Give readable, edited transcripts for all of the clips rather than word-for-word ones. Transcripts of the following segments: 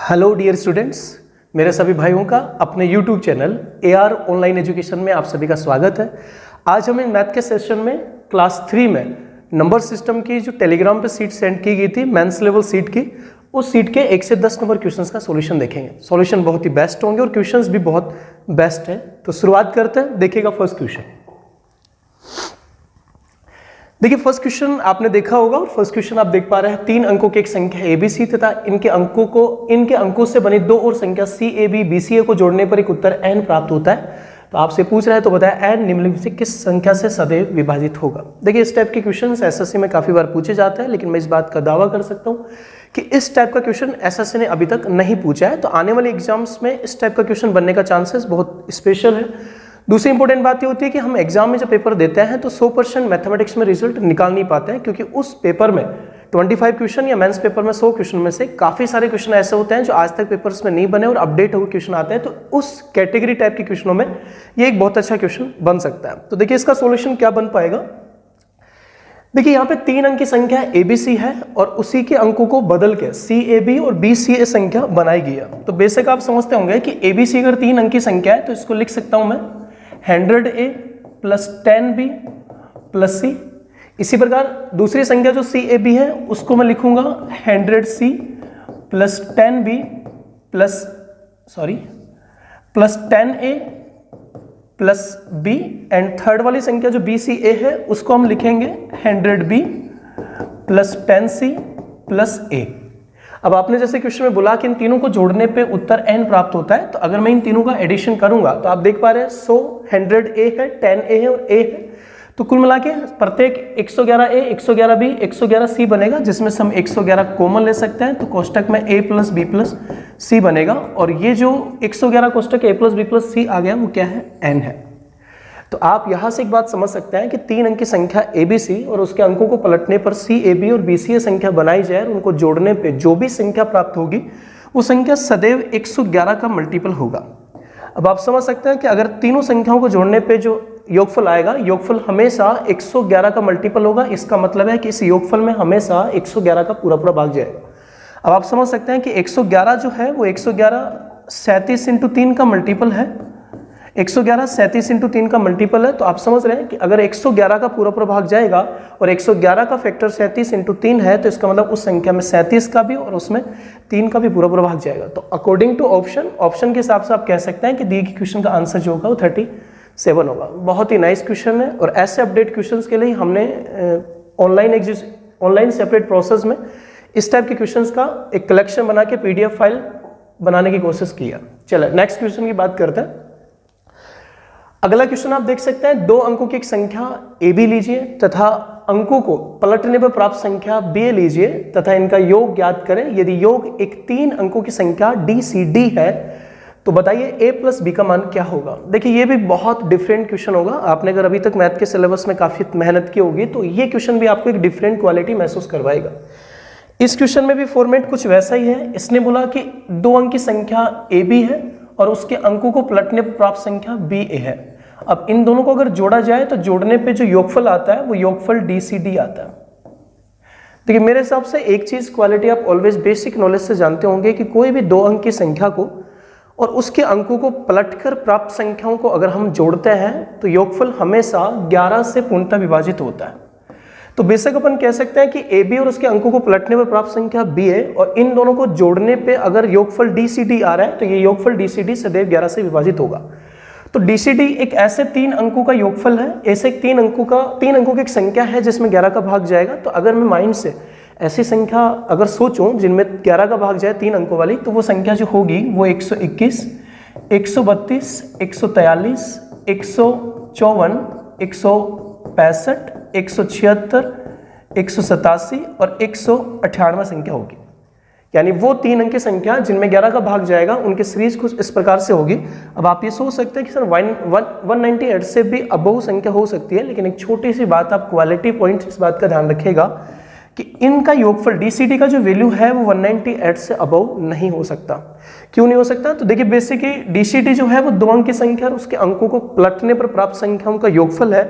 Hello dear students, मेरे सभी भाइयों का अपने YouTube channel AR online education में आप सभी का स्वागत है। आज हम इन मैथ के सेशन में क्लास 3 में नंबर सिस्टम की जो टेलीग्राम पे सीट सेंड की गई थी मेंस लेवल सीट की, उस सीट के 1 से 10 नंबर क्वेश्चंस का सॉल्यूशन देखेंगे। सॉल्यूशन बहुत ही बेस्ट होंगे और क्वेश्चंस भी बहुत बेस्ट है। तो शुरुआत करते हैं। देखिएगा फर्स्ट क्वेश्चन। देखिए फर्स्ट क्वेश्चन आपने देखा होगा और फर्स्ट क्वेश्चन आप देख पा रहे हैं 3 अंकों की एक संख्या ABC तथा इनके अंकों से बनी 2 और संख्या CAB BCA को जोड़ने पर एक उत्तर n प्राप्त होता है। तो आपसे पूछ रहा है तो बताया n निम्नलिखित से किस संख्या से सदैव विभाजित होगा। देखिए इस टाइप के क्वेश्चन SSC में काफी बार पूछे जाते हैं, लेकिन मैं इस बात का दावा कर सकता हूँ कि इस टाइप का क्वेश्चन SSC ने अभी तक नहीं पूछा है। तो आने वाले एग्जाम्स में इस टाइप का क्वेश्चन बनने का चांसेस बहुत स्पेशल है। दूसरी इंपॉर्टेंट बात ये होती है कि हम एग्जाम में जब पेपर देते हैं तो 100% मैथमेटिक्स में रिजल्ट निकाल नहीं पाते हैं, क्योंकि उस पेपर में 25 क्वेश्चन या मेंस पेपर में 100 क्वेश्चन में से काफी सारे क्वेश्चन ऐसे होते हैं जो आज तक पेपर्स में नहीं बने और अपडेट हुए क्वेश्चन आते हैं। तो उस कैटेगरी टाइप के क्वेश्चनों में ये एक बहुत अच्छा क्वेश्चन बन सकता है। तो देखिए इसका सोल्यूशन क्या बन पाएगा। देखिए यहाँ पे 3 अंक की संख्या ABC है और उसी के अंकों को बदल के CAB और BCA संख्या बनाई गई है। तो बेसिक आप समझते होंगे कि ABC अगर 3 अंक की संख्या है तो इसको लिख सकता हूं मैं 100A plus 10B plus C। इसी प्रकार दूसरी संख्या जो CAB है उसको मैं लिखूंगा 100C plus 10B plus 10A plus B। And third वाली संख्या जो BCA है उसको हम लिखेंगे 100B plus 10C plus A। अब आपने जैसे क्वेश्चन में बोला कि इन तीनों को जोड़ने पे उत्तर n प्राप्त होता है, तो अगर मैं इन तीनों का एडिशन करूंगा तो आप देख पा रहे हैं 100A है, 10A है और A है, तो कुल मिला के प्रत्येक 111A 111B 111C बनेगा, जिसमें से हम 111 कॉमन ले सकते हैं। तो कोष्टक में A plus B plus C बनेगा और ये जो 111 कोष्टक A plus B plus C आ गया वो क्या है, n है। तो आप यहां से एक बात समझ सकते हैं कि 3 अंक की संख्या ABC और उसके अंकों को पलटने पर CAB और BCA संख्या बनाई जाए और उनको जोड़ने पे जो भी संख्या प्राप्त होगी वो संख्या सदैव 111 का मल्टीपल होगा। अब आप समझ सकते हैं कि अगर तीनों संख्याओं को जोड़ने पे जो योगफल आएगा, योगफल हमेशा 111 का मल्टीपल होगा। इसका मतलब है कि इस योगफल में हमेशा 111 का पूरा भाग जाएगा। अब आप समझ सकते हैं कि 111 जो है वो 111 37 इंटू 3 का मल्टीपल है। 111 37 इंटू 3 का मल्टीपल है। तो आप समझ रहे हैं कि अगर 111 का पूरा भाग जाएगा और 111 का फैक्टर 37 इंटू 3 है, तो इसका मतलब उस संख्या में 37 का भी और उसमें 3 का भी पूरा भाग जाएगा। तो अकॉर्डिंग टू ऑप्शन के हिसाब से आप कह सकते हैं कि दिए गए क्वेश्चन का आंसर जो होगा वो 37 होगा। बहुत ही नाइस क्वेश्चन है और ऐसे अपडेट क्वेश्चन के लिए हमने ऑनलाइन सेपरेट प्रोसेस में इस टाइप के क्वेश्चन का एक कलेक्शन बना के PDF फाइल बनाने की कोशिश किया। चलो नेक्स्ट क्वेश्चन की बात करते हैं। अगला क्वेश्चन आप देख सकते हैं 2 अंकों की एक संख्या AB लीजिए तथा अंकों को पलटने पर प्राप्त संख्या BA लीजिए तथा इनका योग ज्ञात करें। यदि योग एक 3 अंकों की संख्या DCD है तो बताइए A प्लस B का मान क्या होगा। देखिए ये भी बहुत डिफरेंट क्वेश्चन होगा। आपने अगर अभी तक मैथ के सिलेबस में काफी मेहनत की होगी तो ये क्वेश्चन भी आपको एक डिफरेंट क्वालिटी महसूस करवाएगा। इस क्वेश्चन में भी फॉर्मेट कुछ वैसा ही है। इसने बोला कि 2 अंक की संख्या AB है और उसके अंकों को पलटने पर प्राप्त संख्या BA है। अब इन दोनों को अगर जोड़ा जाए तो जोड़ने पे जो योगफल आता है वो योगफल DCD आता है। देखिए मेरे हिसाब से एक चीज क्वालिटी आप ऑलवेज बेसिक नॉलेज से जानते होंगे कि कोई भी 2 अंक की संख्या को और उसके अंकों को पलटकर प्राप्त संख्याओं को अगर हम जोड़ते हैं तो योगफल हमेशा 11 से पूर्णतः विभाजित होता है। तो बेशक अपन कह सकते हैं कि AB और उसके अंकों को पलटने पर प्राप्त संख्या BA और इन दोनों को जोड़ने पे अगर योगफल DCD आ रहा है तो ये योगफल DCD सदैव 11 से विभाजित होगा। तो DCD एक ऐसे 3 अंकों का योगफल है, ऐसे 3 अंकों की एक संख्या है जिसमें 11 का भाग जाएगा। तो अगर मैं माइंड से ऐसी संख्या अगर सोचूं जिनमें 11 का भाग जाए 3 अंकों वाली, तो वो संख्या जो होगी वो 121, 132, 143, 154, 165, 176, 187 और 198 संख्या होगी। यानी वो 3 अंक की संख्या जिनमें 11 का भाग जाएगा उनकी सीरीज कुछ इस प्रकार से होगी। अब आप ये सोच सकते हैं कि सर 198 से भी अबव संख्या हो सकती है, लेकिन एक छोटी सी बात आप क्वालिटी पॉइंट इस बात का ध्यान रखिएगा कि इनका योगफल DCD का जो वैल्यू है वो 198 से अबव नहीं हो सकता। क्यों नहीं हो सकता? तो देखिए बेसिकली DCD जो है वो 2 अंक की संख्या और उसके अंकों को पलटने पर प्राप्त संख्याओं का योगफल है।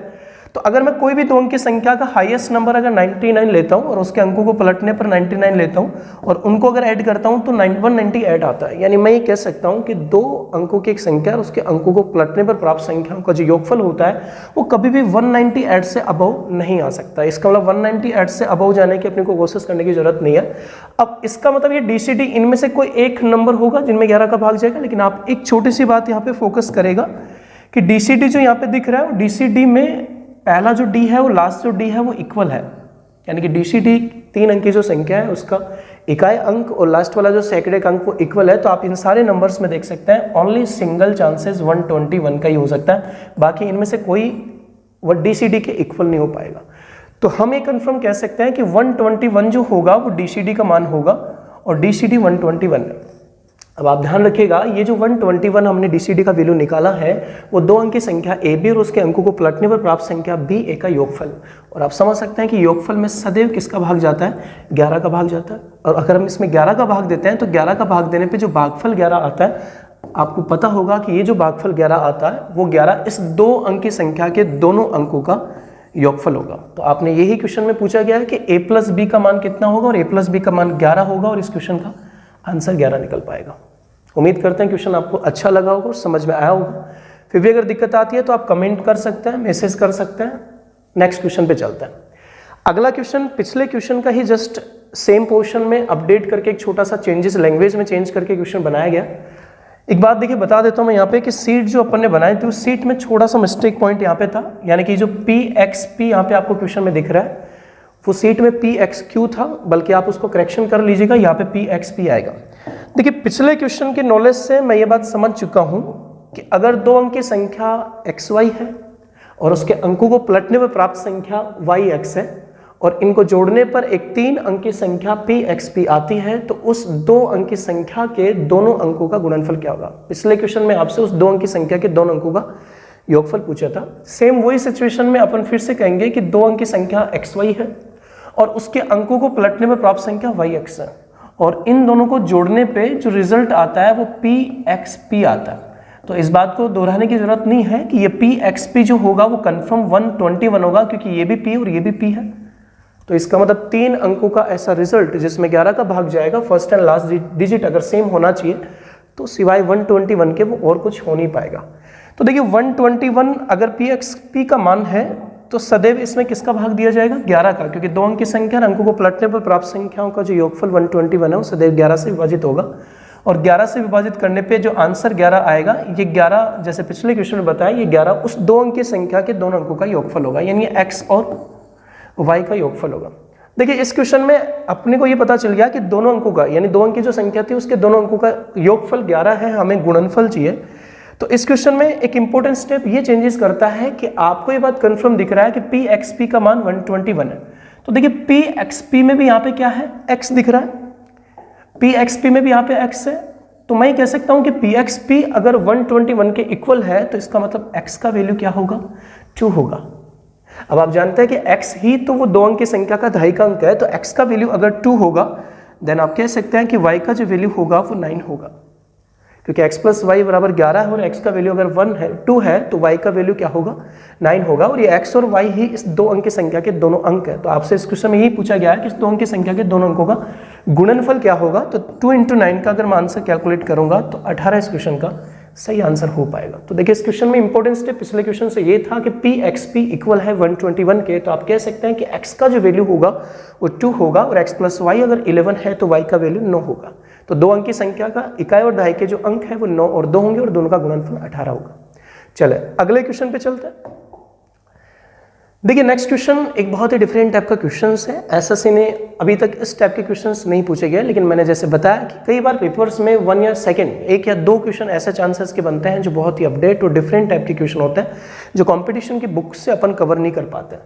तो अगर मैं कोई भी दो अंक की संख्या का हाईएस्ट नंबर अगर 99 लेता हूं और उसके अंकों को पलटने पर 99 लेता हूं और उनको अगर ऐड करता हूं तो 190 ऐड आता है। यानी मैं ये कह सकता हूं कि दो अंकों की एक संख्या और उसके अंकों को पलटने पर प्राप्त संख्याओं का जो योगफल होता है वो कभी भी 190 ऐड से अबव नहीं आ सकता। इसका मतलब 190 ऐड से अबव जाने की अपने को कोशिश करने की जरूरत नहीं है। अब इसका मतलब ये डीसीडी इनमें से कोई एक नंबर होगा जिनमें 11 का भाग जाएगा, लेकिन आप एक छोटी सी बात यहाँ पे फोकस करेगा कि डीसीडी जो यहाँ पे दिख रहा है वो डीसीडी में पहला जो डी है वो लास्ट जो डी है वो इक्वल है। यानी कि डीसीडी 3 अंक की जो संख्या है उसका इकाई अंक और लास्ट वाला जो सैकड़े अंक वो इक्वल है। तो आप इन सारे नंबर्स में देख सकते हैं ओनली सिंगल चांसेस 121 का ही हो सकता है, बाकी इनमें से कोई डीसीडी के इक्वल नहीं हो पाएगा। तो हम ये कंफर्म कह सकते हैं कि 121 जो होगा वो डीसीडी का मान होगा और डीसीडी 121 है। अब आप ध्यान रखिएगा ये जो 121 हमने डीसीडी का वैल्यू निकाला है वो दो अंक की संख्या ए बी और उसके अंकों को पलटने पर प्राप्त संख्या बी ए का योगफल। और आप समझ सकते हैं कि योगफल में सदैव किसका भाग जाता है, 11 का भाग जाता है। और अगर हम इसमें 11 का भाग देते हैं तो 11 का भाग देने पे जो भागफल 11 आता है, आपको पता होगा कि ये जो भागफल 11 आता है वो 11 इस दो अंक की संख्या के दोनों अंकों का योगफल होगा। तो आपने यही क्वेश्चन में पूछा गया है कि a प्लस बी का मान कितना होगा और a प्लस बी का मान 11 होगा और इस क्वेश्चन का आंसर 11 निकल पाएगा। उम्मीद करते हैं क्वेश्चन आपको अच्छा लगा होगा और समझ में आया होगा। फिर भी अगर दिक्कत आती है तो आप कमेंट कर सकते हैं, मैसेज कर सकते हैं। नेक्स्ट क्वेश्चन पे चलते हैं। अगला क्वेश्चन पिछले क्वेश्चन का ही जस्ट सेम पोर्शन में अपडेट करके एक छोटा सा चेंजेस लैंग्वेज में चेंज करके क्वेश्चन बनाया गया। एक बात देखिए बता देता हूँ मैं यहाँ पे कि सीट जो अपन ने बनाई थी उस सीट में थोड़ा सा मिस्टेक पॉइंट यहाँ पे था। यानी कि जो पी एक्स पी यहाँ पे आपको क्वेश्चन में दिख रहा है वो सीट में पी एक्स क्यू था, बल्कि आप उसको करेक्शन कर लीजिएगा, यहाँ पे पी एक्स पी आएगा। देखिए पिछले क्वेश्चन के नॉलेज से मैं ये बात समझ चुका हूँ कि अगर दो अंक की संख्या एक्स वाई है और उसके अंकों को पलटने पर प्राप्त संख्या वाई एक्स है और इनको जोड़ने पर एक 3 अंक की संख्या पी एक्स पी आती है तो उस 2 अंक की संख्या के दोनों अंकों का गुणनफल क्या होगा। पिछले क्वेश्चन में आपसे उस 2 अंक की संख्या के दोनों अंकों का योगफल पूछा था। सेम वही सिचुएशन में अपन फिर से कहेंगे कि 2 अंक की संख्या एक्स वाई है और उसके अंकों को पलटने पर प्राप्त संख्या वाई एक्स है और इन दोनों को जोड़ने पे जो रिजल्ट आता है वो पी एक्स पी आता है। तो इस बात को दोहराने की जरूरत नहीं है कि ये पी एक्स पी जो होगा वो कंफर्म 121 होगा, क्योंकि ये भी पी और ये भी पी है। तो इसका मतलब 3 अंकों का ऐसा रिजल्ट जिसमें 11 का भाग जाएगा, फर्स्ट एंड लास्ट डिजिट अगर सेम होना चाहिए तो सिवाय 121 के वो और कुछ हो नहीं पाएगा। तो देखिए 121 अगर पी एक्स पी का मान है तो सदैव इसमें किसका भाग दिया जाएगा, 11 का, क्योंकि 2 अंक की संख्या और अंकों को पलटने पर प्राप्त संख्याओं का जो योगफल 121 है वो सदैव 11 से विभाजित होगा और 11 से विभाजित करने पे जो आंसर 11 आएगा, ये 11 जैसे पिछले क्वेश्चन में बताया ये 11 उस 2 अंक की संख्या के दोनों अंकों का योगफल होगा, यानी x और y का योगफल होगा। देखिए इस क्वेश्चन में अपने को ये पता चल गया कि दोनों अंकों का यानी 2 अंक की जो संख्या थी उसके दोनों अंकों का योगफल 11 है, हमें गुणनफल चाहिए। तो इस क्वेश्चन में एक इंपॉर्टेंट स्टेप ये चेंजेस करता है कि आपको ये बात कंफर्म दिख रहा है कि पी एक्स पी का मान 121 है। तो देखिए पी एक्स पी में भी यहाँ पे क्या है, x दिख रहा है, पी एक्स पी में भी यहाँ पे x है। तो मैं कह सकता हूँ कि पी एक्स पी अगर 121 के इक्वल है तो इसका मतलब x का वैल्यू क्या होगा, 2 होगा। अब आप जानते हैं कि x ही तो वो 2 अंक की संख्या का दहाई का अंक है, तो x का वैल्यू अगर 2 होगा देन आप कह सकते हैं कि y का जो वैल्यू होगा वो 9 होगा, क्योंकि x प्लस वाई बराबर 11 है और x का वैल्यू अगर 1 है 2 है तो y का वैल्यू क्या होगा, 9 होगा। और ये x और y ही इस 2 अंक की संख्या के दोनों अंक है। तो आपसे इस क्वेश्चन में यही पूछा गया है कि इस 2 अंक की संख्या के दोनों अंकों का गुणनफल क्या होगा। तो 2 × 9 का अगर मैं आंसर कैलकुलेट करूंगा तो 18 इस क्वेश्चन का सही आंसर हो पाएगा। तो देखिए इस क्वेश्चन में इंपॉर्टेंट स्टेप पिछले क्वेश्चन से ये था कि पी एक्स पी इक्वल है 121 के, तो आप कह सकते हैं कि x का जो वैल्यू होगा वो 2 होगा और x प्लस वाई अगर 11 है तो y का वैल्यू 9 होगा। तो 2 अंक की संख्या का इकाई और दहाई के जो अंक है वो 9 और 2 होंगे और दोनों का गुणनफल 18 होगा। चले अगले क्वेश्चन पे चलते हैं। देखिए नेक्स्ट क्वेश्चन एक बहुत ही डिफरेंट टाइप का क्वेश्चन है। एसएससी ने अभी तक इस टाइप के क्वेश्चंस नहीं पूछे गए, लेकिन मैंने जैसे बताया कि कई बार पेपर्स में 1 या सेकंड 1 या 2 क्वेश्चन ऐसे चांसेस के बनते हैं जो बहुत ही अपडेट और डिफरेंट टाइप के क्वेश्चन होते हैं जो कंपटीशन की बुक से अपन कवर नहीं कर पाते।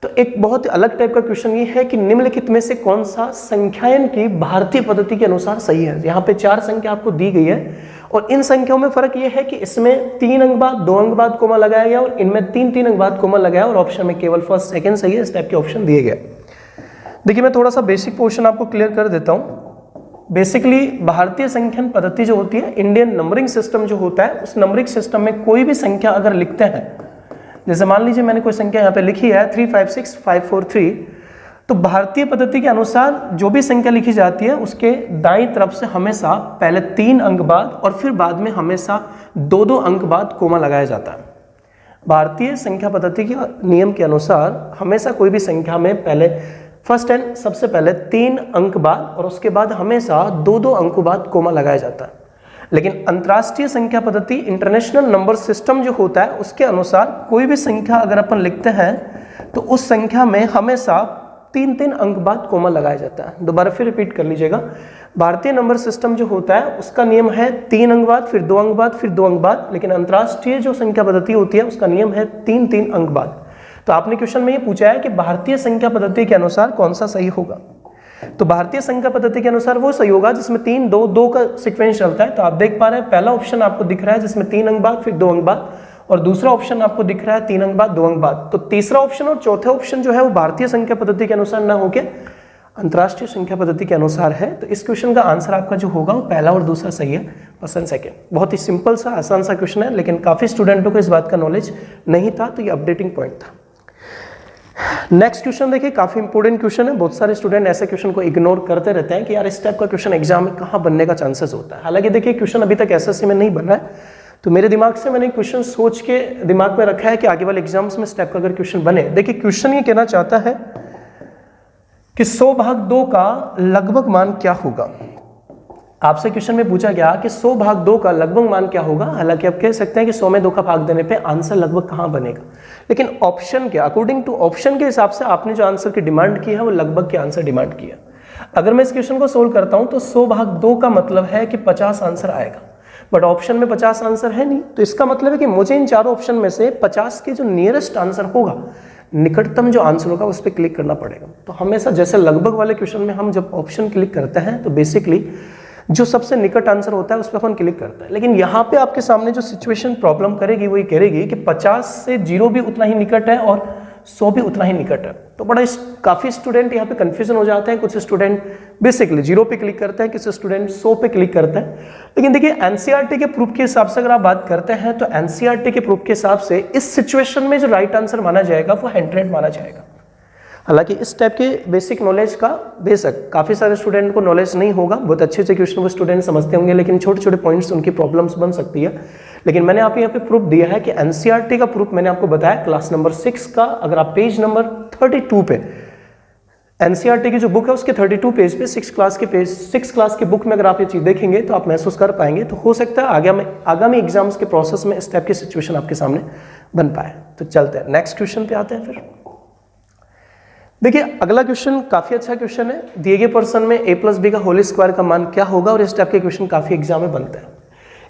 तो एक बहुत अलग टाइप का क्वेश्चन ये है कि निम्नलिखित में से कौन सा संख्यायन की भारतीय पद्धति के अनुसार सही है। यहाँ पे 4 संख्या आपको दी गई है और इन संख्याओं में फर्क ये है कि इसमें 3 अंक बाद 2 अंक बाद कोमा लगाया गया और इनमें 3 अंक बाद कोमा लगाया और ऑप्शन में केवल फर्स्ट सेकंड सही है, इस टाइप के ऑप्शन दिए गए। देखिए मैं थोड़ा सा बेसिक पोर्शन आपको क्लियर कर देता हूँ। बेसिकली भारतीय संख्यान पद्धति जो होती है, इंडियन नंबरिंग सिस्टम जो होता है, उस नंबरिंग सिस्टम में कोई भी संख्या अगर लिखते हैं, जैसे मान लीजिए मैंने कोई संख्या यहाँ पे लिखी है 356543, तो भारतीय पद्धति के अनुसार जो भी संख्या लिखी जाती है उसके दाईं तरफ से हमेशा पहले 3 अंक बाद और फिर बाद में हमेशा 2-2 अंक बाद कोमा लगाया जाता है। भारतीय संख्या पद्धति के नियम के अनुसार हमेशा कोई भी संख्या में पहले फर्स्ट एंड सबसे पहले 3 अंक बाद और उसके बाद हमेशा 2-2 अंकों बाद कोमा लगाया जाता है। लेकिन अंतर्राष्ट्रीय संख्या पद्धति इंटरनेशनल नंबर सिस्टम जो होता है उसके अनुसार कोई भी संख्या अगर अपन लिखते हैं तो उस संख्या में हमेशा 3-3 अंक बाद कोमा लगाया जाता है। दोबारा फिर रिपीट कर लीजिएगा, भारतीय नंबर सिस्टम जो होता है उसका नियम है 3 अंक बाद, फिर 2 अंक बाद, फिर 2 अंक बाद, लेकिन अंतर्राष्ट्रीय जो संख्या पद्धति होती है उसका नियम है 3-3 अंक बाद। तो आपने क्वेश्चन में ये पूछा है कि भारतीय संख्या पद्धति के अनुसार कौन सा सही होगा, तो भारतीय संख्या पद्धति के अनुसार वो सही होगा जिसमें 3-2-2 का सीक्वेंस चलता है। तो आप देख पा रहे हैं पहला ऑप्शन आपको दिख रहा है जिसमें 3 अंक बाद फिर 2 अंक बाद, और दूसरा ऑप्शन आपको दिख रहा है 3 अंक बाद 2 अंक बाद। तो तीसरा ऑप्शन और चौथा ऑप्शन जो है वो भारतीय संख्या पद्धति के अनुसार ना होकर अंतर्राष्ट्रीय संख्या पद्धति के अनुसार है। तो इस क्वेश्चन का आंसर आपका जो होगा वो पहला और दूसरा सही है, फर्स्ट एंड सेकेंड। बहुत ही सिंपल सा आसान सा क्वेश्चन है, लेकिन काफी स्टूडेंटों को इस बात का नॉलेज नहीं था, तो ये अपडेटिंग पॉइंट था। नेक्स्ट क्वेश्चन देखिए, काफी इंपॉर्टेंट क्वेश्चन है। बहुत सारे स्टूडेंट ऐसे क्वेश्चन को इग्नोर करते रहते हैं कि यार इस टाइप का क्वेश्चन एग्जाम में कहाँ बनने का चांसेस होता है। हालांकि देखिए क्वेश्चन अभी तक एसएससी में नहीं बना है, तो मेरे दिमाग से मैंने क्वेश्चन सोच के दिमाग में रखा है कि आगे वाले एग्जाम्स में इस टाइप का अगर क्वेश्चन बने। देखिए क्वेश्चन ये कहना चाहता है कि 100/2 का लगभग मान क्या होगा। आपसे क्वेश्चन में पूछा गया कि 100/2 का लगभग मान क्या होगा। हालांकि आप कह सकते हैं कि 100 में 2 का भाग देने पे आंसर लगभग कहाँ बनेगा, लेकिन ऑप्शन के अकॉर्डिंग टू ऑप्शन के हिसाब से आपने जो आंसर की डिमांड की है वो लगभग के आंसर डिमांड किया। अगर मैं इस क्वेश्चन को सोल्व करता हूं तो 100/2 का मतलब है कि 50 आंसर आएगा, बट ऑप्शन में 50 आंसर है नहीं। तो इसका मतलब है कि मुझे इन चारों ऑप्शन में से 50 के जो नियरेस्ट आंसर होगा, निकटतम जो आंसर होगा उस पर क्लिक करना पड़ेगा। तो हमेशा जैसे लगभग वाले क्वेश्चन में हम जब ऑप्शन क्लिक करते हैं तो बेसिकली जो सबसे निकट आंसर होता है उस पर अपन क्लिक करते हैं। लेकिन यहाँ पे आपके सामने जो सिचुएशन प्रॉब्लम करेगी वो ये करेगी कि 50 से 0 भी उतना ही निकट है और 100 भी उतना ही निकट है। तो बड़ा काफी स्टूडेंट यहाँ पे कंफ्यूजन हो जाते हैं। कुछ स्टूडेंट बेसिकली 0 पे क्लिक करते हैं, कुछ स्टूडेंट 100 पे क्लिक करते हैं। लेकिन देखिए एनसीईआरटी के प्रूफ के हिसाब से अगर आप बात करते हैं तो एनसीईआरटी के प्रूफ के हिसाब से इस सिचुएशन में जो राइट आंसर माना जाएगा वो 100 माना जाएगा। हालांकि इस टाइप के बेसिक नॉलेज का बेशक काफी सारे स्टूडेंट को नॉलेज नहीं होगा, बहुत अच्छे से क्वेश्चन वो स्टूडेंट समझते होंगे, लेकिन छोटे छोटे पॉइंट्स उनकी प्रॉब्लम्स बन सकती है। लेकिन मैंने आपको यहाँ पे प्रूफ दिया है कि एनसीईआरटी का प्रूफ मैंने आपको बताया क्लास नंबर 6 का। अगर आप पेज नंबर 32 पे एनसीईआरटी की जो बुक है उसके 32 पेज पे 6 क्लास के बुक में अगर आप ये चीज देखेंगे तो आप महसूस कर पाएंगे। तो हो सकता है आगामी एग्जाम्स के प्रोसेस में इस टाइप की सिचुएशन आपके सामने बन पाए। तो चलते हैं नेक्स्ट क्वेश्चन पे आते हैं। फिर देखिए अगला क्वेश्चन काफी अच्छा क्वेश्चन है। दिए गए पर्सन में a+b का होल स्क्वायर का मान क्या होगा, और इस टाइप के क्वेश्चन काफी एग्जाम में बनते हैं।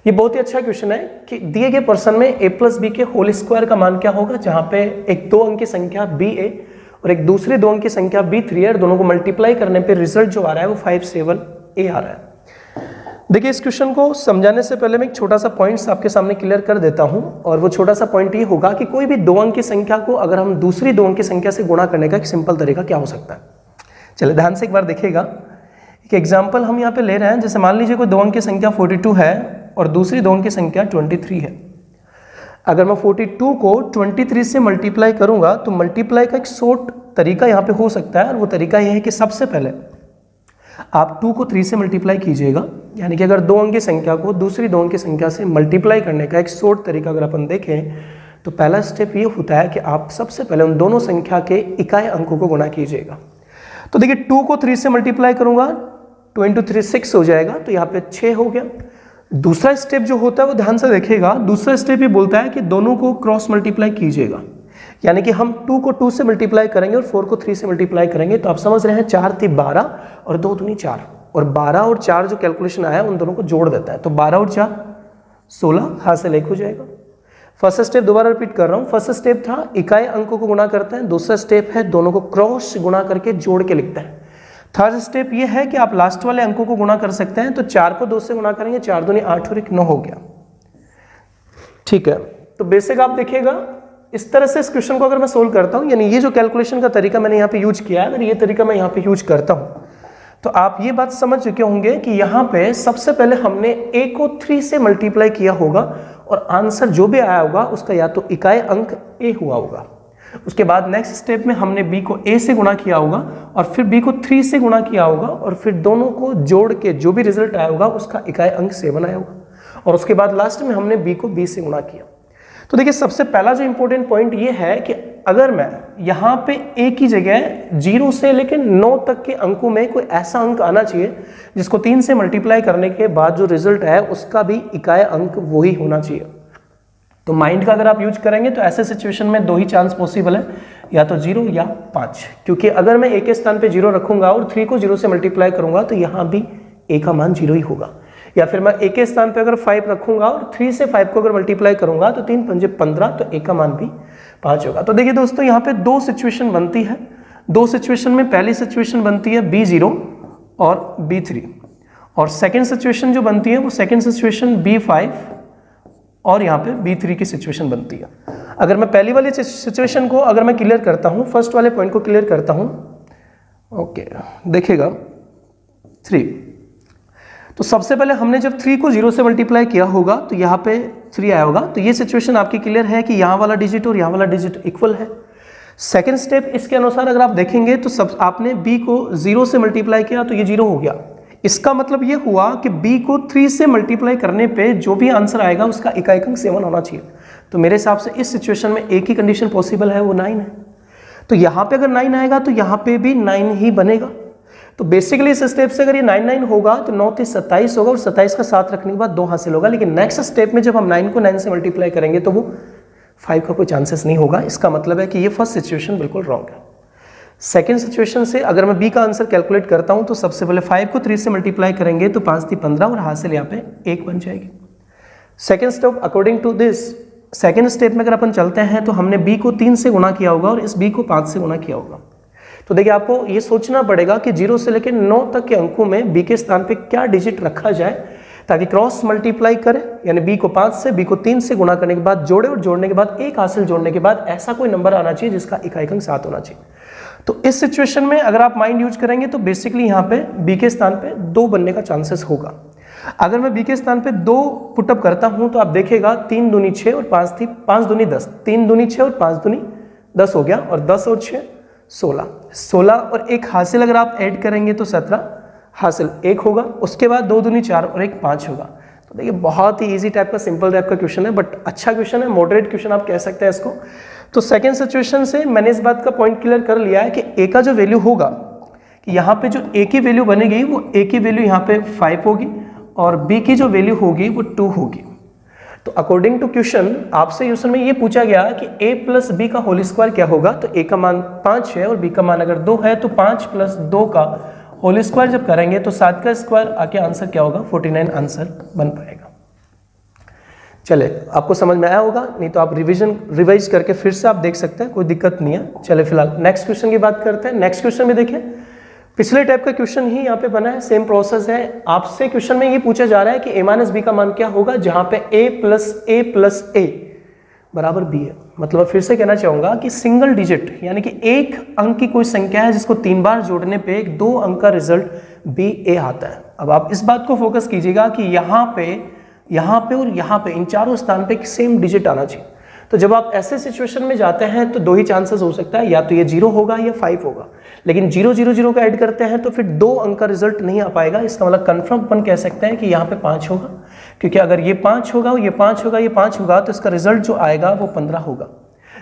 ये बहुत ही अच्छा क्वेश्चन है कि दिए गए पर्सन में a+b के होल स्क्वायर का मान क्या होगा, जहां पे एक 2 अंक की संख्या ba और एक दूसरी 2 अंक की संख्या b3 है, दोनों को मल्टीप्लाई करने पे रिजल्ट जो आ रहा है वो 57a आ रहा है। देखिए इस क्वेश्चन को समझाने से पहले मैं एक छोटा सा पॉइंट्स आपके सामने क्लियर कर देता हूं, और वो छोटा सा पॉइंट ये होगा कि कोई भी 2 अंक की संख्या को अगर हम दूसरी 2 अंक की संख्या से गुणा करने का एक सिंपल तरीका क्या हो सकता है। चलिए ध्यान से एक बार देखिएगा। एक एग्जाम्पल हम यहाँ पे ले रहे हैं। जैसे मान लीजिए कोई 2 अंक की संख्या 42 है और दूसरी 2 अंक की संख्या 23 है। अगर मैं 42 को 23 से मल्टीप्लाई करूंगा तो मल्टीप्लाई का एक शॉर्ट तरीका यहाँ पे हो सकता है, और वो तरीका यह है कि सबसे पहले आप 2 को 3 से मल्टीप्लाई कीजिएगा। यानी कि अगर 2 अंक की संख्या को दूसरी 2 अंक की संख्या से मल्टीप्लाई करने का एक शॉर्ट तरीका अगर अपन देखें तो पहला स्टेप ये होता है कि आप सबसे पहले उन दोनों संख्या के इकाई अंकों को गुणा कीजिएगा। तो देखिए 2 को 3 से मल्टीप्लाई करूंगा, 2 × 3 6 हो जाएगा, तो यहाँ पे 6 हो गया। दूसरा स्टेप जो होता है वो ध्यान से देखिएगा। दूसरा स्टेप ये बोलता है कि दोनों को क्रॉस मल्टीप्लाई कीजिएगा। यानी कि हम 2 को 2 से मल्टीप्लाई करेंगे और 4 को 3 से मल्टीप्लाई करेंगे। तो आप समझ रहे हैं 4 × 3 = 12 और 2 × 2 = 4, और 12 और 4 जो कैलकुलेशन आया उन दोनों को जोड़ देता है। तो 12 और 4 16 हासिल 1 हो जाएगा। फर्स्ट स्टेप दोबारा रिपीट कर रहा हूँ। फर्स्ट स्टेप था इकाई अंकों को गुणा करते हैं, दूसरा स्टेप है दोनों को क्रॉस गुणा करके जोड़ के लिखते हैं। थर्ड स्टेप ये है कि आप लास्ट वाले अंकों को गुणा कर सकते हैं। तो 4 को 2 से गुणा करेंगे, 4 दूनी 8 और 1 9 हो गया। ठीक है, तो बेसिक आप देखिएगा इस तरह से इस क्वेश्चन को अगर मैं सोल्व करता हूं, यानी ये जो कैलकुलेशन का तरीका मैंने यहाँ पे यूज किया है, अगर ये तरीका मैं यहाँ पे यूज करता हूं तो आप ये बात समझ चुके होंगे कि यहाँ पे सबसे पहले हमने a को 3 से मल्टीप्लाई किया होगा और आंसर जो भी आया होगा उसका या तो इकाई अंक a हुआ होगा। उसके बाद नेक्स्ट स्टेप में हमने b को a से गुणा किया होगा और फिर b को 3 से गुणा किया होगा और फिर दोनों को जोड़ के जो भी रिजल्ट आया होगा उसका इकाई अंक 7 आया होगा और उसके बाद लास्ट में हमने b को b से गुणा किया। तो देखिए सबसे पहला जो इंपॉर्टेंट पॉइंट ये है कि अगर मैं यहाँ पे a की जगह 0 से लेकर 9 तक के अंकों में कोई ऐसा अंक आना चाहिए जिसको 3 से मल्टीप्लाई करने के बाद जो रिजल्ट है उसका भी इकाई अंक वही होना चाहिए। तो माइंड का अगर आप यूज करेंगे तो ऐसे सिचुएशन में 2 ही चांस पॉसिबल है, या तो 0 या 5, क्योंकि अगर मैं a के स्थान पे 0 रखूंगा और 3 को 0 से मल्टीप्लाई करूंगा तो यहाँ भी a का मान 0 ही होगा, या फिर मैं a के स्थान पे अगर 5 रखूंगा और 3 से 5 को अगर मल्टीप्लाई करूंगा तो 3 पंजे 15, तो a का मान भी 5 होगा। तो देखिए दोस्तों यहाँ पे 2 सिचुएशन बनती है। 2 सिचुएशन में पहली सिचुएशन बनती है b0 और b3 और सेकेंड सिचुएशन जो बनती है वो सेकेंड सिचुएशन b5 और यहाँ पे b3 की सिचुएशन बनती है। अगर मैं पहली वाली सिचुएशन को अगर मैं क्लियर करता हूँ, फर्स्ट वाले पॉइंट को क्लियर करता हूँ, ओके देखिएगा 3, तो सबसे पहले हमने जब 3 को 0 से मल्टीप्लाई किया होगा तो यहाँ पे 3 आया होगा, तो ये सिचुएशन आपकी क्लियर है कि यहाँ वाला डिजिट और यहाँ वाला डिजिट इक्वल है। सेकेंड स्टेप इसके अनुसार अगर आप देखेंगे तो सब आपने b को 0 से मल्टीप्लाई किया तो ये 0 हो गया। इसका मतलब ये हुआ कि b को 3 से मल्टीप्लाई करने पे जो भी आंसर आएगा उसका इकाई अंक 7 होना चाहिए। तो मेरे हिसाब से इस सिचुएशन में एक ही कंडीशन पॉसिबल है, वो 9 है। तो यहाँ पे अगर 9 आएगा तो यहाँ पे भी 9 ही बनेगा। तो बेसिकली इस स्टेप से अगर ये 9 होगा तो 9 3 27 होगा और 27 का 7 रखने के बाद 2 हासिल होगा। लेकिन नेक्स्ट स्टेप में जब हम 9 को 9 से मल्टीप्लाई करेंगे तो वो 5 का कोई चांसेस नहीं होगा। इसका मतलब है कि ये फर्स्ट सिचुएशन बिल्कुल रॉन्ग है। सेकेंड सिचुएशन से अगर मैं b का आंसर कैलकुलेट करता हूं तो सबसे पहले 5 को 3 से मल्टीप्लाई करेंगे तो 5 3 15 और हासिल यहाँ पे 1 बन जाएगी। Second step according to this, second step में अगर अपन चलते हैं तो हमने b को 3 से गुणा किया होगा और इस b को 5 से गुणा किया होगा। तो देखिए आपको ये सोचना पड़ेगा कि 0 से लेकर 9 तक के अंकों में b के स्थान पे क्या डिजिट रखा जाए ताकि क्रॉस मल्टीप्लाई करें, यानी b को 5 से b को 3 से गुणा करने के बाद जोड़े और जोड़ने के बाद एक हासिल जोड़ने के बाद ऐसा कोई नंबर आना चाहिए जिसका इकाई अंक 7 होना चाहिए। तो इस सिचुएशन में अगर आप माइंड यूज करेंगे तो बेसिकली यहाँ पे b के स्थान पे 2 बनने का चांसेस होगा। अगर मैं b के स्थान पे 2 पुटअप करता हूं तो आप देखेगा 3 दूनी 6 और 5 दूनी 10, 3 दूनी 6 और 5 दूनी 10 हो गया और 10 और 6 16 और एक हासिल अगर आप ऐड करेंगे तो 17 हासिल 1 होगा। उसके बाद 2 दूनी 4 और 1 5 होगा। तो देखिए बहुत ही इजी टाइप का सिंपल टाइप का क्वेश्चन है, बट अच्छा क्वेश्चन है, मॉडरेट क्वेश्चन आप कह सकते हैं इसको। तो सेकेंड सिचुएशन से मैंने इस बात का पॉइंट क्लियर कर लिया है कि a का जो वैल्यू होगा कि यहाँ पे जो a की वैल्यू बनेगी वो a की वैल्यू यहाँ पे 5 होगी और b की जो वैल्यू होगी वो 2 होगी। तो अकॉर्डिंग टू क्वेश्चन आपसे क्वेश्चन में ये पूछा गया कि a प्लस b का होल स्क्वायर क्या होगा, तो a का मान 5 है और b का मान अगर 2 है तो 5 प्लस 2 का होल स्क्वायर जब करेंगे तो 7 का स्क्वायर आके आंसर क्या होगा 49 आंसर बन पाएगा। चले आपको समझ में आया होगा, नहीं तो आप रिवाइज करके फिर से आप देख सकते हैं, कोई दिक्कत नहीं है। चले फिलहाल नेक्स्ट क्वेश्चन की बात करते हैं। नेक्स्ट क्वेश्चन में देखिए पिछले टाइप का क्वेश्चन ही यहाँ पे बना है, सेम प्रोसेस है। आपसे क्वेश्चन में ये पूछा जा रहा है कि a माइनस बी का मान क्या होगा, जहां पे a प्लस a बराबर b है। मतलब फिर से कहना चाहूंगा कि सिंगल डिजिट यानी कि एक अंक की कोई संख्या है जिसको 3 बार जोड़ने पे एक 2 अंक का रिजल्ट ba आता है। अब आप इस बात को फोकस कीजिएगा कि यहाँ पे और यहाँ पे इन चारों स्थान पे सेम डिजिट आना चाहिए। तो जब आप ऐसे सिचुएशन में जाते हैं तो 2 ही चांसेस हो सकता है, या तो ये 0 होगा या 5 होगा। लेकिन 0 0 0 का ऐड करते हैं तो फिर 2 अंक का रिजल्ट नहीं आ पाएगा। इसका मतलब कंफर्म अपन कह सकते हैं कि यहाँ पे 5 होगा, क्योंकि अगर ये 5 होगा, ये 5 होगा, ये 5 होगा तो इसका रिजल्ट जो आएगा वो 15 होगा।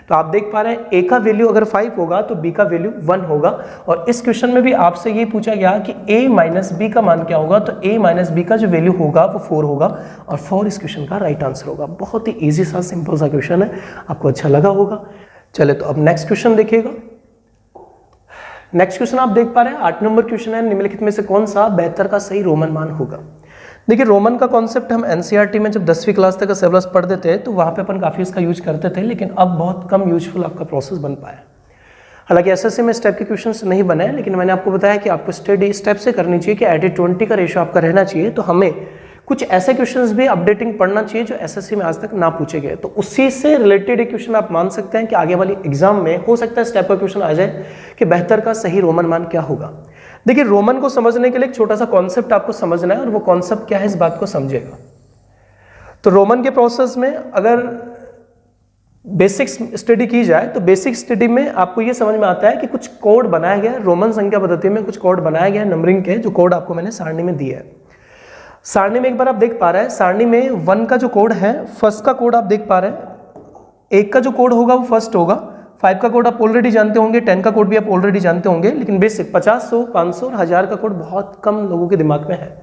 तो आप देख पा रहे हैं a का वैल्यू अगर 5 होगा तो b का वैल्यू 1 होगा। और इस क्वेश्चन में भी आपसे ये पूछा गया कि a माइनस बी का मान क्या होगा, तो a माइनस बी का जो वैल्यू होगा वो 4 होगा और 4 इस क्वेश्चन का राइट आंसर होगा। बहुत ही इजी सा सिंपल सा क्वेश्चन है, आपको अच्छा लगा होगा। चले तो अब नेक्स्ट क्वेश्चन देखिएगा। नेक्स्ट क्वेश्चन आप देख पा रहे हैं 8 नंबर क्वेश्चन है, निम्नलिखित में से कौन सा 72 का सही रोमन मान होगा। देखिए रोमन का कॉन्सेप्ट हम एनसीईआरटी में जब 10वीं क्लास तक का सिलेबस पढ़ते थे तो वहाँ पे अपन काफ़ी इसका यूज करते थे, लेकिन अब बहुत कम यूजफुल आपका प्रोसेस बन पाया। हालांकि एसएससी में स्टेप के क्वेश्चंस नहीं बनाए, लेकिन मैंने आपको बताया कि आपको स्टडी स्टेप से करनी चाहिए कि 80-20 का रेशो आपका रहना चाहिए। तो हमें कुछ ऐसे क्वेश्चंस भी अपडेटिंग पढ़ना चाहिए जो एसएससी में आज तक ना पूछे गए। तो उसी से रिलेटेड एक क्वेश्चन आप मान सकते हैं कि आगे वाली एग्जाम में हो सकता है स्टेप का क्वेश्चन आ जाए कि 72 का सही रोमन मान क्या होगा। देखिए रोमन को समझने के लिए एक छोटा सा कॉन्सेप्ट आपको समझना है और वो कॉन्सेप्ट क्या है इस बात को समझेगा। तो रोमन के प्रोसेस में अगर बेसिक स्टडी की जाए तो बेसिक स्टडी में आपको ये समझ में आता है कि कुछ कोड बनाया गया है रोमन संख्या पद्धति में, कुछ कोड बनाया गया है नंबरिंग के, जो कोड आपको मैंने सारणी में दिया है। सारणी में एक बार आप देख पा रहे हैं, सारणी में 1 का जो कोड है, फर्स्ट का कोड आप देख पा रहे हैं, 1 का जो कोड होगा वो फर्स्ट होगा, 5 का कोड आप ऑलरेडी जानते होंगे, 10 का कोड भी आप ऑलरेडी जानते होंगे, लेकिन बेसिक 50, 100, 500 और 1000 का कोड बहुत कम लोगों के दिमाग में है।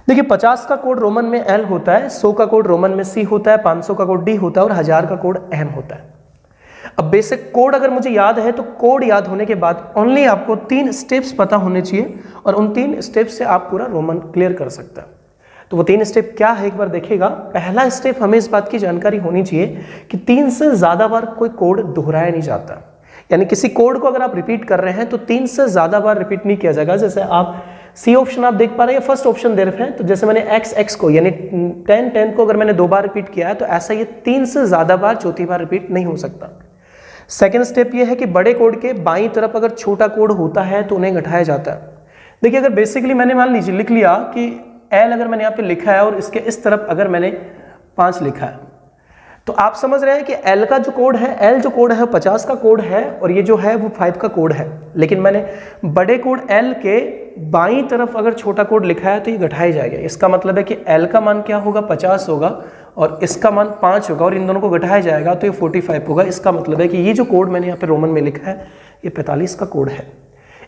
देखिए 50 का कोड रोमन में एल होता है, 100 का कोड रोमन में सी होता है, 500 का कोड डी होता है और 1000 का कोड एम होता है। अब बेसिक कोड अगर मुझे याद है तो कोड याद होने के बाद ओनली आपको 3 स्टेप्स पता होने चाहिए और उन 3 स्टेप्स से आप पूरा रोमन क्लियर कर सकते हैं। तो वो 3 स्टेप क्या है एक बार देखिएगा। पहला स्टेप हमें इस बात की जानकारी होनी चाहिए कि 3 से ज्यादा बार कोई कोड दोहराया नहीं जाता, यानी किसी कोड को अगर आप रिपीट कर रहे हैं तो 3 से ज्यादा बार रिपीट नहीं किया जाएगा। जैसे आप सी ऑप्शन आप देख पा रहे हैं, फर्स्ट ऑप्शन दे रहे हैं, तो जैसे मैंने x को यानी 10 को अगर मैंने 2 बार रिपीट किया है तो ऐसा ये 3 से ज्यादा बार चौथी बार रिपीट नहीं हो सकता। सेकेंड स्टेप ये है कि बड़े कोड के बाईं तरफ अगर छोटा कोड होता है तो उन्हें घटाया जाता है। देखिए अगर बेसिकली मैंने मान लीजिए लिख लिया कि एल अगर मैंने यहाँ पे लिखा है और इसके इस तरफ अगर मैंने 5 लिखा है तो आप समझ रहे हैं कि एल का जो कोड है, एल जो कोड है 50 का कोड है और ये जो है वो 5 का कोड है, लेकिन मैंने बड़े कोड एल के बाईं तरफ अगर छोटा कोड लिखा है तो ये घटाया जाएगा। इसका मतलब है कि एल का मान क्या होगा, 50 होगा और इसका मान 5 होगा और इन दोनों को घटाया जाएगा तो ये 45 होगा। इसका मतलब है कि ये जो कोड मैंने यहाँ पे रोमन में लिखा है ये 45 का कोड है।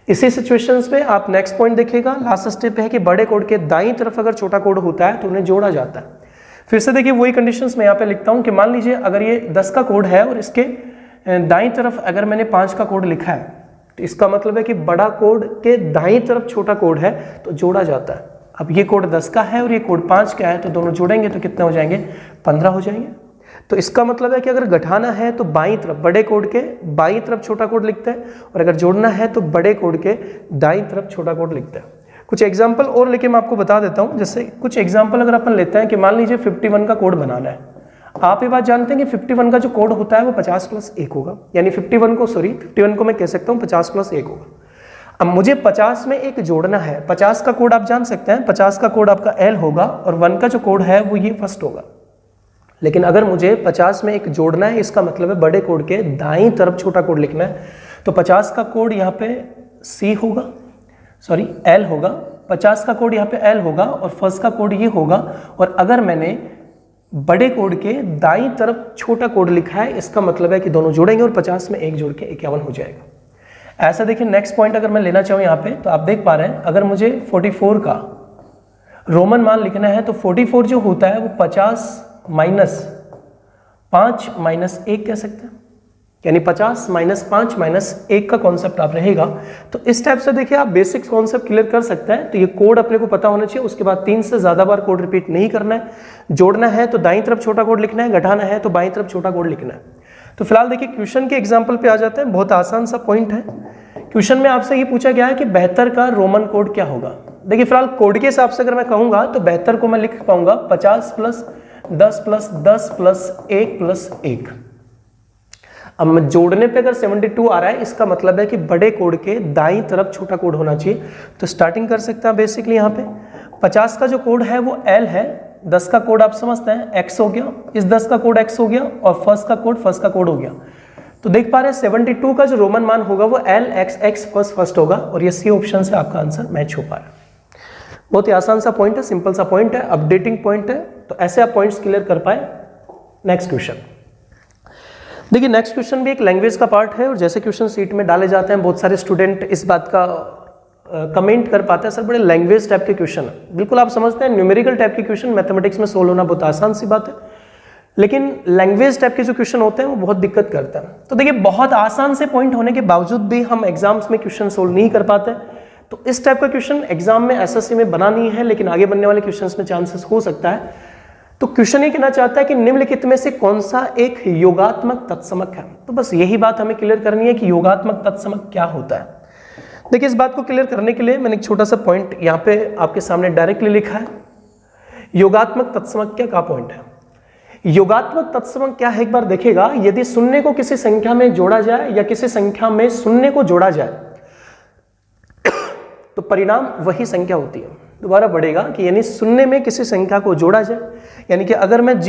इसी सिचुएशंस में आप नेक्स्ट पॉइंट देखिएगा, लास्ट स्टेप है कि बड़े कोड के दाईं तरफ अगर छोटा कोड होता है तो उन्हें जोड़ा जाता है। फिर से देखिए वही कंडीशंस मैं यहाँ पे लिखता हूँ कि मान लीजिए अगर ये 10 का कोड है और इसके दाईं तरफ अगर मैंने 5 का कोड लिखा है तो इसका मतलब है कि बड़ा कोड के दाईं तरफ छोटा कोड है तो जोड़ा जाता है। अब ये कोड 10 का है और ये कोड 5 का है तो दोनों जोड़ेंगे तो कितने हो जाएंगे, 15 हो जाएंगे। तो इसका मतलब है कि अगर घटाना है तो बाईं तरफ बड़े कोड के बाईं तरफ छोटा कोड लिखते हैं और अगर जोड़ना है तो बड़े कोड के दाईं तरफ छोटा कोड लिखते हैं। कुछ एग्जाम्पल और लेके मैं आपको बता देता हूं। जैसे कुछ एग्जाम्पल अगर अपन लेते हैं कि मान लीजिए 51 का कोड बनाना है, आप ये बात जानते हैं कि 51 का जो कोड होता है वो 50 + 1 होगा, यानी 51 को मैं कह सकता हूँ 50 + 1 होगा। अब मुझे 50 में एक जोड़ना है, 50 का कोड आप जान सकते हैं, 50 का कोड आपका एल होगा और 1 का जो कोड है वो ये फर्स्ट होगा। लेकिन अगर मुझे 50 में एक जोड़ना है, इसका मतलब है बड़े कोड के दाईं तरफ छोटा कोड लिखना है, तो 50 का कोड यहाँ पे सी होगा, सॉरी एल होगा, 50 का कोड यहाँ पे एल होगा और फर्स्ट का कोड ये होगा। और अगर मैंने बड़े कोड के दाईं तरफ छोटा कोड लिखा है, इसका मतलब है कि दोनों जोड़ेंगे और 50 में एक जोड़ के 51 हो जाएगा। ऐसा देखिए नेक्स्ट पॉइंट अगर मैं लेना चाहूँ यहाँ पे तो आप देख पा रहे हैं, अगर मुझे 44 का रोमन मान लिखना है तो 44 जो होता है वो 50 - 5 - 1 कह सकते हैं, यानी 50 - 5 - 1 का कॉन्सेप्ट आप रहेगा। तो इस टाइप से देखिए आप बेसिक कॉन्सेप्ट क्लियर कर सकते हैं। तो ये कोड अपने को पता होना चाहिए, उसके बाद 3 से ज्यादा बार कोड रिपीट नहीं करना है। जोड़ना है तो दाईं तरफ छोटा कोड लिखना है, घटाना है तो बाईं तरफ छोटा कोड लिखना है। तो फिलहाल देखिए क्वेश्चन के एग्जाम्पल पे आ जाते हैं। बहुत आसान सा पॉइंट है। क्वेश्चन में आपसे ये पूछा गया है कि 72 का रोमन कोड क्या होगा। देखिए फिलहाल कोड के हिसाब से अगर मैं कहूंगा तो 72 को मैं लिख पाऊंगा 50 + 10 + 10 + 1 + 1। अब जोड़ने पे अगर 72 आ रहा है, इसका मतलब है कि बड़े कोड के दाईं तरफ छोटा कोड होना चाहिए। तो स्टार्टिंग कर सकते हैं बेसिकली यहाँ पे 50 का जो कोड है वो L है, 10 का कोड आप समझते हैं X हो गया, इस 10 का कोड X हो गया और फर्स्ट का कोड हो गया। तो देख पा रहे हैं 72 का जो रोमन मान होगा वो LXX फर्स्ट होगा और ये सी ऑप्शन से आपका आंसर मैच हो पा रहा है। बहुत ही आसान सा पॉइंट है, सिंपल सा पॉइंट है, अपडेटिंग पॉइंट है। तो ऐसे आप पॉइंट्स क्लियर कर पाए। नेक्स्ट क्वेश्चन देखिए, नेक्स्ट क्वेश्चन भी एक लैंग्वेज का पार्ट है और जैसे क्वेश्चन सीट में डाले जाते हैं बहुत सारे स्टूडेंट इस बात का कमेंट कर पाते हैं, सर बड़े लैंग्वेज टाइप के क्वेश्चन है। बिल्कुल आप समझते हैं न्यूमेरिकल टाइप के क्वेश्चन मैथमेटिक्स में सोल्व होना बहुत आसान सी बात है, लेकिन लैंग्वेज टाइप के जो क्वेश्चन होते हैं वो बहुत दिक्कत करते हैं। तो देखिए बहुत आसान से पॉइंट होने के बावजूद भी हम एग्जाम्स में क्वेश्चन सोल्व नहीं कर पाते। तो इस टाइप का क्वेश्चन एग्जाम में एसएससी में बना नहीं है, लेकिन आगे बनने वाले क्वेश्चंस में चांसेस हो सकता है। तो क्वेश्चन ये कहना चाहता है कि निम्नलिखित में से कौन सा एक योगात्मक तत्समक है। तो बस यही बात हमें क्लियर करनी है कि योगात्मक तत्समक क्या होता है। देखिए इस बात को क्लियर करने के लिए मैंने एक छोटा सा पॉइंट यहाँ पे आपके सामने डायरेक्टली लिखा है। योगात्मक तत्समक क्या पॉइंट है। योगात्मक तत्समक क्या है एक बार देखिएगा, यदि शून्य को किसी संख्या में जोड़ा जाए या किसी संख्या में शून्य को जोड़ा जाए तो परिणाम वही संख्या होती है। दोबारा बढ़ेगा कि यानी शून्य में किसी संख्या को जोड़ा जाए, यानी कि अगर मैं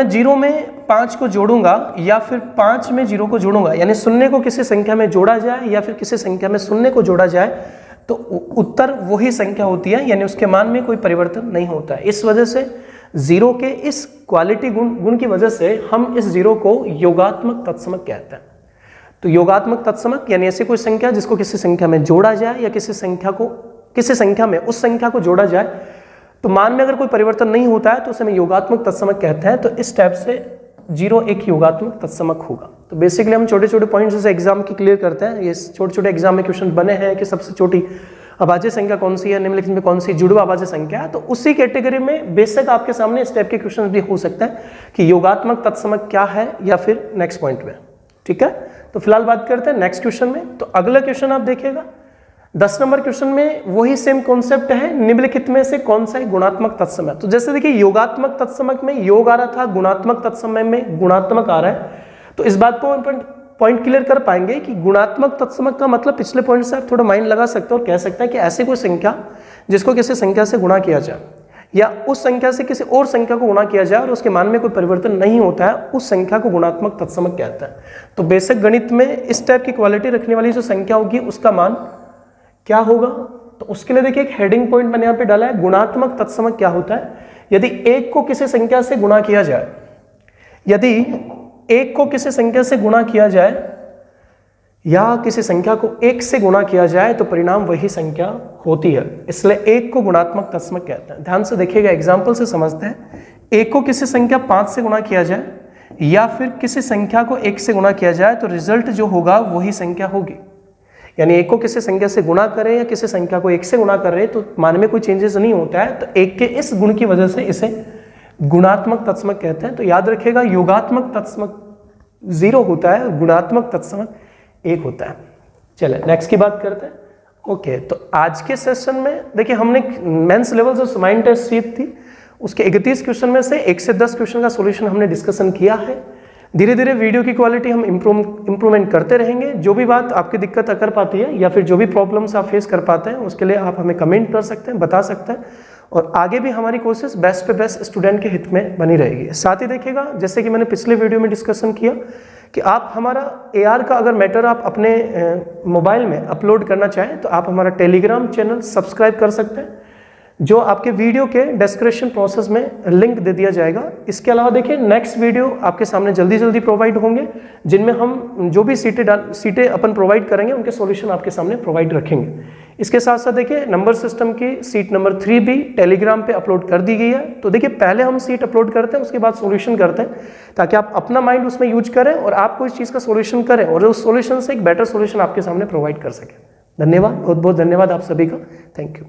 जीरो में 5 को जोड़ूंगा या फिर 5 में 0 को जोड़ूंगा, यानी शून्य को किसी संख्या में जोड़ा जाए या फिर किसी संख्या में शून्य को जोड़ा जाए तो उत्तर वही संख्या होती है, यानी उसके मान में कोई परिवर्तन नहीं होता है। इस वजह से जीरो के इस क्वालिटी गुण की वजह से हम इस जीरो को योगात्मक तत्समक कहते हैं। तो योगात्मक तत्समक यानी ऐसी कोई संख्या जिसको किसी संख्या में जोड़ा जाए या किसी संख्या में उस संख्या को जोड़ा जाए तो मान में अगर कोई परिवर्तन नहीं होता है तो उसे हम योगात्मक तत्समक कहते हैं। तो इस टाइप से जीरो एक योगात्मक तत्समक होगा। तो बेसिकली हम छोटे छोटे पॉइंट्स जैसे एग्जाम की क्लियर करते हैं, ये छोटे छोटे एग्जाम में क्वेश्चन बने हैं कि सबसे छोटी अभाज्य संख्या कौन सी है, निम्नलिखित में कौन सी जुड़वा अभाज्य संख्या है। तो उसी कैटेगरी में बेशक आपके सामने इस टाइप के क्वेश्चन भी हो सकते हैं कि योगात्मक तत्समक क्या है या फिर नेक्स्ट पॉइंट में। ठीक है, तो फिलहाल बात करते हैं नेक्स्ट क्वेश्चन में। तो अगला क्वेश्चन आप देखिएगा 10 नंबर क्वेश्चन में वही सेम कॉन्सेप्ट है, निम्नलिखित में से कौन सा है गुणात्मक तत्समक। तो जैसे देखिए योगात्मक तत्समक में योग आ रहा था, गुणात्मक तत्समक में गुणात्मक आ रहा है। तो इस बात को पॉइंट क्लियर कर पाएंगे कि गुणात्मक तत्समक का मतलब पिछले पॉइंट से आप थोड़ा माइंड लगा सकते हो और कह सकते हैं कि ऐसी कोई संख्या जिसको किसी संख्या से गुणा किया जाए या उस संख्या से किसी और संख्या को गुणा किया जाए और उसके मान में कोई परिवर्तन नहीं होता है, उस संख्या को गुणात्मक तत्समक कहते हैं। तो बेसिक गणित में इस टाइप की क्वालिटी रखने वाली जो संख्या होगी उसका मान क्या होगा। तो उसके लिए देखिए एक हेडिंग पॉइंट मैंने यहाँ पे डाला है, गुणात्मक तत्समक क्या होता है। यदि एक को किसी संख्या से गुणा किया जाए, यदि एक को किसी संख्या से गुणा किया जाए या किसी संख्या को 1 से गुणा किया जाए तो परिणाम वही संख्या होती है, इसलिए एक को गुणात्मक तत्समक कहते हैं। ध्यान से देखिएगा, एग्जाम्पल से समझते हैं। एक को किसी संख्या 5 से गुणा किया जाए या फिर किसी संख्या को 1 से गुणा किया जाए तो रिजल्ट जो होगा वही संख्या होगी। यानी एक को किसी संख्या से गुणा करें या किसी संख्या को 1 से गुणा कर रहे हैं तो मान में कोई चेंजेस नहीं होता है, तो एक के इस गुण की वजह से इसे गुणात्मक तत्समक कहते हैं। तो याद रखिएगा योगात्मक तत्समक 0 होता है, गुणात्मक तत्समक 1 होता है। चलिए नेक्स्ट की बात करते हैं। ओके, तो आज के सेशन में देखिए हमने मेंस लेवल जो समाइन टेस्ट सीट थी उसके 31 क्वेश्चन में से 1 से 10 क्वेश्चन का सॉल्यूशन हमने डिस्कशन किया है। धीरे धीरे वीडियो की क्वालिटी हम इम्प्रूवमेंट करते रहेंगे। जो भी बात आपकी दिक्कत अगर पाती है या फिर जो भी प्रॉब्लम्स आप फेस कर पाते हैं उसके लिए आप हमें कमेंट कर सकते हैं, बता सकते हैं, और आगे भी हमारी कोशिश बेस्ट पे बेस्ट स्टूडेंट के हित में बनी रहेगी। साथ ही देखिएगा जैसे कि मैंने पिछले वीडियो में डिस्कशन किया कि आप हमारा AR का अगर मैटर आप अपने मोबाइल में अपलोड करना चाहें तो आप हमारा टेलीग्राम चैनल सब्सक्राइब कर सकते हैं, जो आपके वीडियो के डिस्क्रिप्शन प्रोसेस में लिंक दे दिया जाएगा। इसके अलावा देखिए नेक्स्ट वीडियो आपके सामने जल्दी प्रोवाइड होंगे, जिनमें हम जो भी सीटें अपन प्रोवाइड करेंगे उनके सॉल्यूशन आपके सामने प्रोवाइड रखेंगे। इसके साथ साथ देखिए नंबर सिस्टम की सीट नंबर 3 भी टेलीग्राम पे अपलोड कर दी गई है। तो देखिए पहले हम सीट अपलोड करते हैं, उसके बाद सॉल्यूशन करते हैं, ताकि आप अपना माइंड उसमें यूज करें और आपको इस चीज़ का सॉल्यूशन करें और उस सॉल्यूशन से एक बेटर सॉल्यूशन आपके सामने प्रोवाइड कर सकें। धन्यवाद, बहुत बहुत धन्यवाद आप सभी का। Thank you.